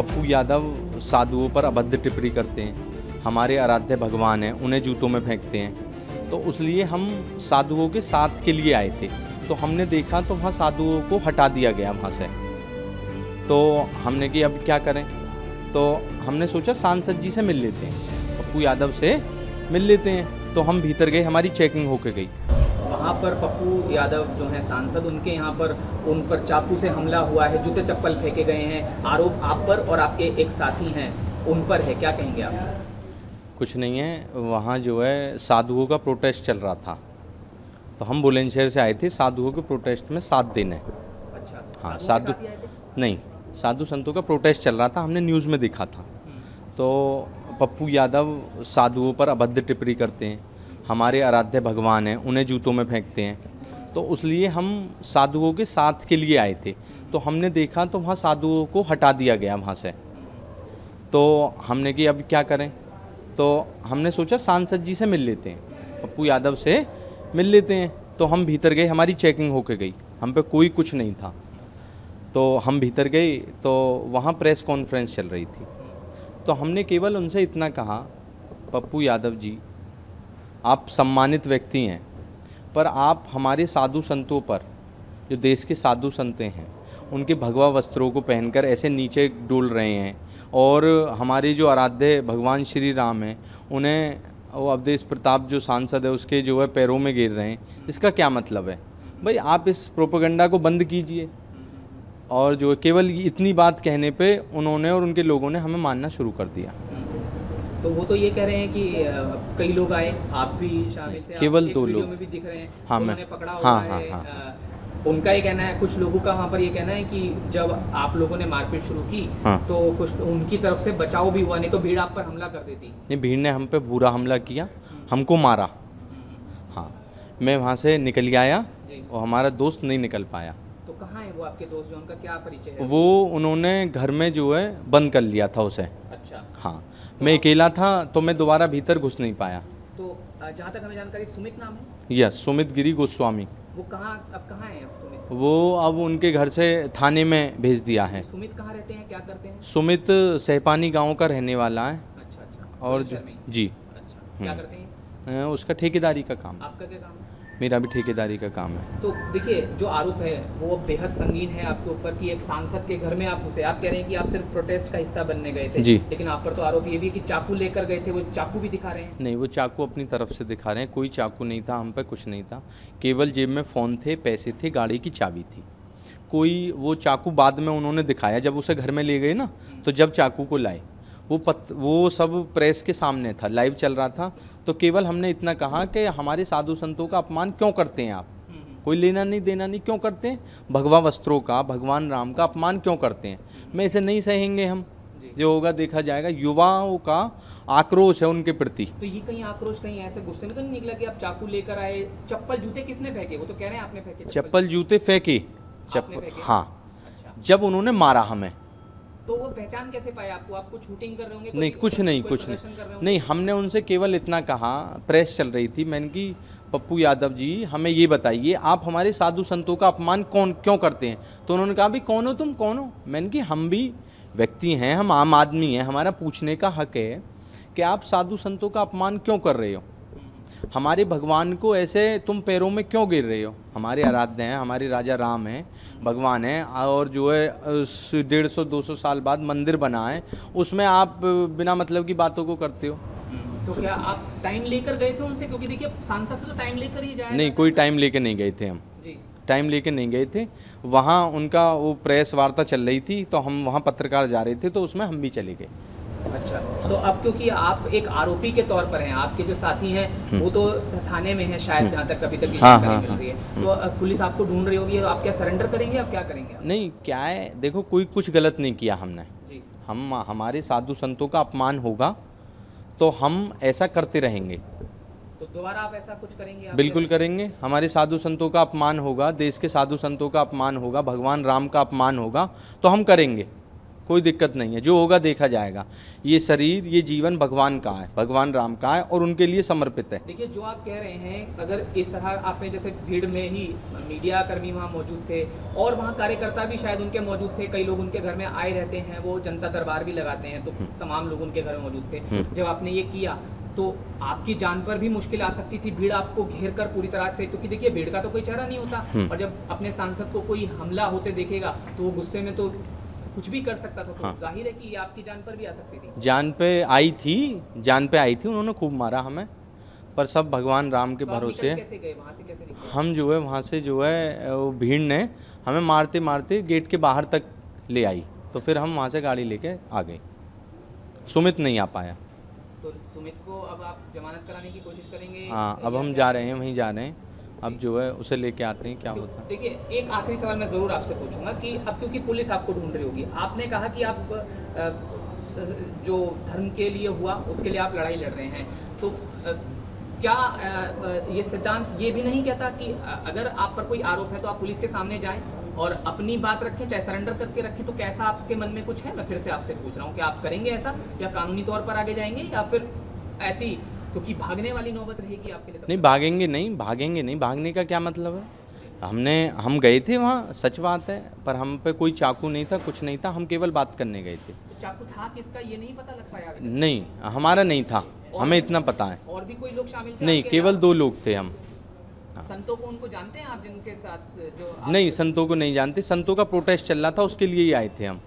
पप्पू यादव साधुओं पर अभद्र टिप्पणी करते हैं, हमारे आराध्य भगवान हैं, उन्हें जूतों में फेंकते हैं। तो उसलिए हम साधुओं के साथ के लिए आए थे। तो हमने देखा तो वहाँ साधुओं को हटा दिया गया वहाँ से। तो हमने कि अब क्या करें, तो हमने सोचा सांसद जी से मिल लेते हैं, पप्पू यादव से मिल लेते हैं। तो हम भीतर गए, हमारी चेकिंग होके गई। वहाँ पर पप्पू यादव जो हैं सांसद, उनके यहाँ पर उन पर चाकू से हमला हुआ है, जूते चप्पल फेंके गए हैं। आरोप आप पर और आपके एक साथी हैं उन पर है, क्या कहेंगे आप? कुछ नहीं है, वहाँ जो है साधुओं का प्रोटेस्ट चल रहा था। तो हम बुलंदशहर से आए थे साधुओं के प्रोटेस्ट में साथ देने। अच्छा, हाँ, साधु नहीं, साधु संतों का प्रोटेस्ट चल रहा था, हमने न्यूज़ में देखा था। तो पप्पू यादव साधुओं पर अभद्र टिप्पणी करते हैं, हमारे आराध्य भगवान हैं, उन्हें जूतों में फेंकते हैं। तो उसलिए हम साधुओं के साथ के लिए आए थे। तो हमने देखा तो वहाँ साधुओं को हटा दिया गया वहाँ से। तो हमने कि अब क्या करें, तो हमने सोचा सांसद जी से मिल लेते हैं, पप्पू यादव से मिल लेते हैं। तो हम भीतर गए, हमारी चेकिंग होके गई, हम पे कोई कुछ नहीं था। तो हम भीतर गए तो वहाँ प्रेस कॉन्फ्रेंस चल रही थी। तो हमने केवल उनसे इतना कहा, पप्पू यादव जी, आप सम्मानित व्यक्ति हैं, पर आप हमारे साधु संतों पर, जो देश के साधु संत हैं, उनके भगवा वस्त्रों को पहनकर ऐसे नीचे डोल रहे हैं, और हमारे जो आराध्य भगवान श्री राम हैं, उन्हें वो अवधेश प्रताप जो सांसद है उसके जो है पैरों में गिर रहे हैं। इसका क्या मतलब है? भाई आप इस प्रोपेगेंडा को बंद कीजिए। और जो केवल इतनी बात कहने पे उन्होंने और उनके लोगों ने हमें मानना शुरू कर दिया। तो वो तो ये कह रहे हैं कि कई लोग आए, आप भी शामिल थे, केवल आप 2 वीडियो लोग में भी दिख रहे हैं, हाँ, उन्होंने मैं पकड़ा हाँ हुआ हाँ है। हाँ उनका ये कहना है, कुछ लोगों का वहाँ पर ये कहना है कि जब आप लोगों ने मारपीट शुरू की हाँ। तो कुछ उनकी तरफ से बचाव भी हुआ, नहीं तो भीड़ आप पर हमला कर देती। नहीं, भीड़ ने हम पे बुरा हमला किया, हमको मारा। हाँ, मैं वहाँ से निकल आया और हमारा दोस्त नहीं निकल पाया। तो कहाँ है वो आपके दोस्त, जो उनका क्या परिचय है? वो उन्होंने घर में जो है बंद कर लिया था उसे। अच्छा, हाँ, मैं अकेला था तो मैं दोबारा भीतर घुस नहीं पाया। तो जहाँ तक हमें जानकारी, सुमित नाम है? यस, सुमित गिरी गोस्वामी। वो अब कहाँ है सुमित? वो अब उनके घर से थाने में भेज दिया है। सुमित कहाँ रहते हैं, क्या करते हैं? सुमित सहपानी गांव का रहने वाला है। अच्छा, और जी, अच्छा, क्या करते हैं? उसका ठेकेदारी का काम। आपका क्या काम है? मेरा भी ठेकेदारी का काम है। तो देखिए, जो आरोप है वो बेहद संगीन है आपके ऊपर कि एक सांसद के घर में आप घुसे। आप कह रहे हैं कि आप सिर्फ प्रोटेस्ट का हिस्सा बनने गए थे, जी, लेकिन आप पर तो आरोप ये भी है कि चाकू लेकर गए थे। वो चाकू भी दिखा रहे हैं? नहीं, वो चाकू अपनी तरफ से दिखा रहे हैं, कोई चाकू नहीं था, हम पे कुछ नहीं था। केवल जेब में फ़ोन थे, पैसे थे, गाड़ी की चाबी थी। कोई वो चाकू बाद में उन्होंने दिखाया, जब उसे घर में ले गए ना, तो जब चाकू को लाए वो सब प्रेस के सामने था, लाइव चल रहा था। तो केवल हमने इतना कहा कि हमारे साधु संतों का अपमान क्यों करते हैं आप? कोई लेना नहीं देना नहीं, क्यों करते हैं? भगवा वस्त्रों का, भगवान राम का अपमान क्यों करते हैं? मैं इसे नहीं सहेंगे हम, जो होगा देखा जाएगा। युवाओं का आक्रोश है उनके प्रति। तो ये कहीं आक्रोश, कहीं ऐसे गुस्से में तो नहीं निकला कि आप चाकू लेकर आए? चप्पल जूते किसने फेंके? वो तो कह रहे हैं आपने फेंके। चप्पल जूते फेंके, हाँ, अच्छा, जब उन्होंने मारा हमें। तो वो पहचान कैसे पाए आपको? आप कुछ शूटिंग कर रहे होंगे? नहीं, कुछ नहीं, नहीं, हमने उनसे केवल इतना कहा, प्रेस चल रही थी, मैंने कि पप्पू यादव जी, हमें ये बताइए, आप हमारे साधु संतों का अपमान क्यों करते हैं? तो उन्होंने कहा, भाई कौन हो तुम, कौन हो? मैंने कि हम भी व्यक्ति हैं, हम आम आदमी हैं, हमारा पूछने का हक है कि आप साधु संतों का अपमान क्यों कर रहे हो? हमारे भगवान को ऐसे तुम पैरों में क्यों गिर रहे हो? हमारे आराध्य हैं, हमारे राजा राम हैं, भगवान हैं, और जो है 150-200 साल बाद मंदिर बना है, उसमें आप बिना मतलब की बातों को करते हो। तो क्या आप टाइम लेकर गए थे उनसे? क्योंकि देखिए, सांसद से तो टाइम लेकर ही जाए। नहीं, कोई टाइम लेके नहीं गए थे हम जी, टाइम लेके नहीं गए थे। वहाँ उनका वो प्रेस वार्ता चल रही थी, तो हम वहाँ पत्रकार जा रहे थे, तो उसमें हम भी चले गए। अच्छा, तो अब क्योंकि आप एक आरोपी के तौर पर हैं, आपके जो साथी हैं वो तो थाने में हैं शायद, जहाँ तक अभी तक जानकारी मिल रही है, तो पुलिस आपको ढूंढ रही होगी, आप क्या सरेंडर करेंगे? आप क्या करेंगे? नहीं, क्या है, देखो, कोई कुछ गलत नहीं किया हमने जी। हमारे साधु संतों का अपमान होगा तो हम ऐसा करते रहेंगे। तो दोबारा आप ऐसा कुछ करेंगे? बिल्कुल करेंगे। हमारे साधु संतों का अपमान होगा, देश के साधु संतों का अपमान होगा, भगवान राम का अपमान होगा, तो हम करेंगे। कोई दिक्कत नहीं है, जो होगा देखा जाएगा। ये शरीर, ये जीवन भगवान का है, भगवान राम का है और उनके लिए समर्पित है। देखिए, जो आप कह रहे हैं, अगर इस तरह आपने जैसे भीड़ में ही मीडिया कर्मी वहाँ मौजूद थे और वहाँ कार्यकर्ता भी शायद उनके मौजूद थे, कई लोग उनके घर में आए रहते हैं, वो जनता दरबार भी लगाते हैं, तो तमाम लोग उनके घर में मौजूद थे। जब आपने ये किया तो आपकी जान पर भी मुश्किल आ सकती थी, भीड़ आपको घेर कर पूरी तरह से, क्योंकि देखिए भीड़ का तो कोई चेहरा नहीं होता, और जब अपने सांसद को कोई हमला होते देखेगा तो वो गुस्से में तो कुछ भी कर सकता था, तो जाहिर है कि ये आपकी जान पर भी आ सकती थी। जान पे आई थी, उन्होंने खूब मारा हमें, पर सब भगवान राम के भरोसे। कैसे गए वहाँ से, कैसे निकले? हम जो है वहाँ से जो है वो भीड़ ने हमें मारते मारते गेट के बाहर तक ले आई, तो फिर हम वहाँ से गाड़ी लेके आ गए। सुमित नहीं आ पाया। तो सुमित को अब आप जमानत कराने की कोशिश करेंगे? हाँ, अब हम जा रहे हैं, वहीं जा रहे हैं, अब जो है उसे लेके आते हैं, क्या होता है। देखिए, एक आखिरी सवाल मैं ज़रूर आपसे पूछूंगा कि अब क्योंकि पुलिस आपको ढूंढ रही होगी, आपने कहा कि आप जो धर्म के लिए हुआ उसके लिए आप लड़ाई लड़ रहे हैं, तो क्या ये सिद्धांत ये भी नहीं कहता कि अगर आप पर कोई आरोप है तो आप पुलिस के सामने जाएं और अपनी बात रखें, चाहे सरेंडर करके रखें, तो कैसा आपके मन में कुछ है? मैं फिर से आपसे पूछ रहा हूँ कि आप करेंगे ऐसा, या कानूनी तौर पर आगे जाएंगे, या फिर ऐसी, क्योंकि भागने वाली नौबत रहेगी आपके लिए? नहीं, भागेंगे नहीं, भागने का क्या मतलब है। हम गए थे वहाँ, सच बात है, पर हम पे कोई चाकू नहीं था, कुछ नहीं था, हम केवल बात करने गए थे। तो चाकू था किसका ये नहीं पता लग पाया? नहीं, हमारा नहीं था, हमें इतना पता है। और भी कोई लोग शामिल थे? नहीं, केवल 2 लोग थे हम। संतों को उनको जानते हैं आप, जिनके साथ जो नहीं, संतों को नहीं जानते, संतों का प्रोटेस्ट चल रहा था, उसके लिए ही आए थे हम।